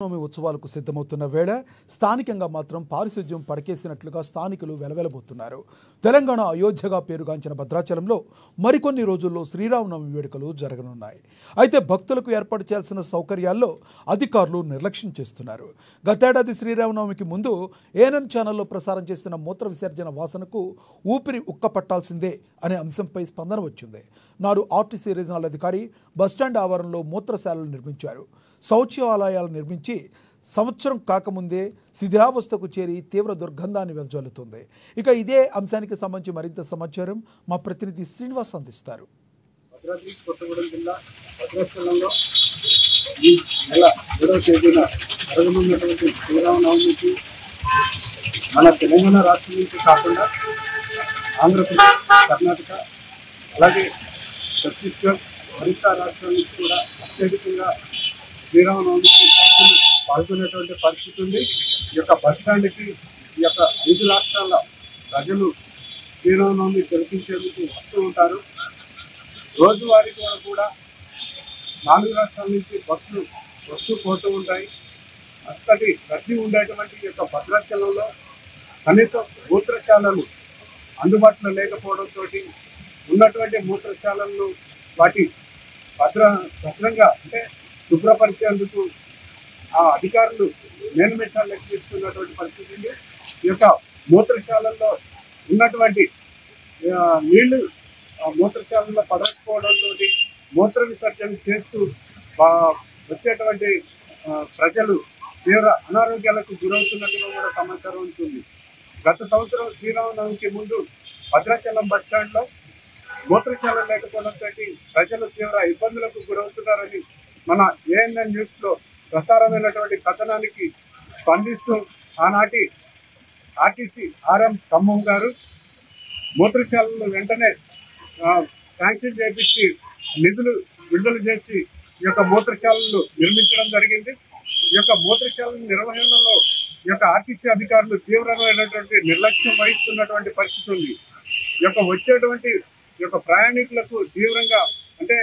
నవమి ఉత్సవాలకు సిద్ధమవుతున్న వేళ స్థానికంగా మాత్రం పారిశుధ్యం పడకేసినట్లుగా స్థానికులు వెలవెలబోతున్నారు. తెలంగాణ అయోధ్యగా పేరుగాంచిన భద్రాచలంలో మరికొన్ని రోజుల్లో శ్రీరామనవమి వేడుకలు జరగనున్నాయి. అయితే భక్తులకు ఏర్పాటు చేయాల్సిన సౌకర్యాల్లో అధికారులు నిర్లక్ష్యం చేస్తున్నారు. గతేడాది శ్రీరామనవమికి ముందు ఏఎన్ఎన్ ఛానల్లో ప్రసారం చేసిన మూత్ర విసర్జన వాసనకు ఊపిరి ఉక్కపట్టాల్సిందే అనే అంశంపై స్పందన వచ్చింది. నాడు ఆర్టీసీ రీజనల్ అధికారి బస్టాండ్ ఆవరణలో మూత్రశాలలు నిర్మించారు. శౌచాలయాలు నిర్మించి సంవత్సరం కాకముందే శిథిలావస్థకు చేరి తీవ్ర దుర్గంధాన్ని వెదజల్లుతుంది. ఇక ఇదే అంశానికి సంబంధించి మరింత సమాచారం మా ప్రతినిధి శ్రీనివాస్ అందిస్తారు. భద్రాద్రి కొత్తగూడెం జిల్లా భద్రాచలంలో ఈ నెల 7వ తేదీన జరగనున్నటువంటి శ్రీరామనవమికి మన తెలంగాణ రాష్ట్రం నుంచి కాకుండా ఆంధ్రప్రదేశ్, కర్ణాటక, అలాగే ఛత్తీస్గఢ్, ఒరిస్సా రాష్ట్రాల నుంచి కూడా అత్యధికంగా శ్రీరామనవమికి భక్తులు పాల్గొనేటువంటి పరిస్థితి ఉంది. ఈ యొక్క బస్టాండ్కి ఈ యొక్క 5 రాష్ట్రాల ప్రజలు శ్రీరామనవమి జరిపించేందుకు వస్తూ ఉంటారు. రోజువారీ కూడా 4 రాష్ట్రాల నుంచి బస్సులు వస్తూ పోతూ ఉంటాయి. అంతటి రద్దీ ఉండేటువంటి ఈ యొక్క భద్రాచలంలో కనీసం మూత్రశాలలు అందుబాటులో లేకపోవడంతో ఉన్నటువంటి మూత్రశాలలను వాటి భద్రంగా అంటే శుభ్రపరిచేందుకు ఆ అధికారులు మేనుమేషాలు లెక్కిస్తున్నటువంటి పరిస్థితి ఉంది. ఈ యొక్క మూత్రశాలల్లో ఉన్నటువంటి నీళ్లు మూత్రశాలలో పడకపోవడంతో మూత్ర విసర్జన చేస్తూ వచ్చేటువంటి ప్రజలు తీవ్ర అనారోగ్యాలకు గురవుతున్నట్టుగా కూడా సమాచారం ఉంటుంది. గత సంవత్సరం శ్రీరామనవమికి ముందు భద్రాచలం బస్టాండ్లో మూత్రశాల లేకపోవడంతో ప్రజలు తీవ్ర ఇబ్బందులకు గురవుతున్నారని మన ఏఎన్ఎన్ న్యూస్లో ప్రసారమైనటువంటి కథనానికి స్పందిస్తూ ఆనాటి ఆర్టీసీ ఆర్ఎం ఖమ్మం గారు మూత్రశాలను వెంటనే శాంక్షన్ చేయించి నిధులు విడుదల చేసి ఈ యొక్క మూత్రశాలలు నిర్మించడం జరిగింది. ఈ యొక్క మూత్రశాల నిర్వహణలో ఈ యొక్క ఆర్టీసీ అధికారులు తీవ్రమైనటువంటి నిర్లక్ష్యం వహిస్తున్నటువంటి పరిస్థితి ఉంది. ఈ యొక్క వచ్చేటువంటి ఈ యొక్క ప్రయాణికులకు తీవ్రంగా అంటే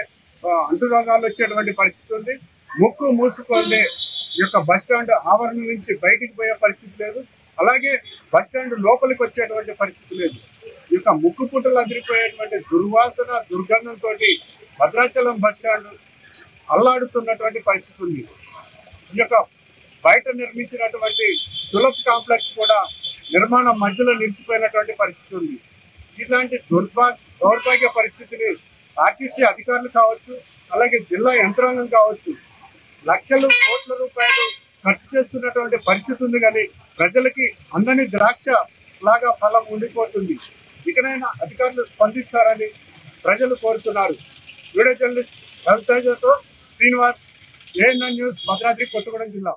అంటురోగాలు వచ్చేటువంటి పరిస్థితి ఉంది. ముక్కు మూసుకుంటే ఈ యొక్క బస్టాండ్ ఆవరణ నుంచి బయటికి పోయే పరిస్థితి లేదు. అలాగే బస్టాండ్ లోపలికి వచ్చేటువంటి పరిస్థితి లేదు. ఈ యొక్క ముక్కు పుట్టలు అదిరిపోయేటువంటి దుర్వాసన దుర్గంధంతో భద్రాచలం బస్టాండ్ అల్లాడుతున్నటువంటి పరిస్థితి ఉంది. ఈ యొక్క బయట నిర్మించినటువంటి సులభ్ కాంప్లెక్స్ కూడా నిర్మాణం మధ్యలో నిలిచిపోయినటువంటి పరిస్థితి ఉంది. ఇలాంటి దౌర్భాగ్య పరిస్థితిని ఆర్టీసీ అధికారులు కావచ్చు, అలాగే జిల్లా యంత్రాంగం కావచ్చు లక్షలు కోట్ల రూపాయలు ఖర్చు చేస్తున్నటువంటి పరిస్థితి ఉంది. కానీ ప్రజలకి అందని ద్రాక్ష లాగా ఫలం ఉండిపోతుంది. ఇకనైనా అధికారులు స్పందిస్తారని ప్రజలు కోరుతున్నారు. వీడియో జర్నలిస్ట్ రవితేజతో శ్రీనివాస్, ఏఎన్ఎన్ న్యూస్, భద్రాద్రి కొత్తగూడెం జిల్లా.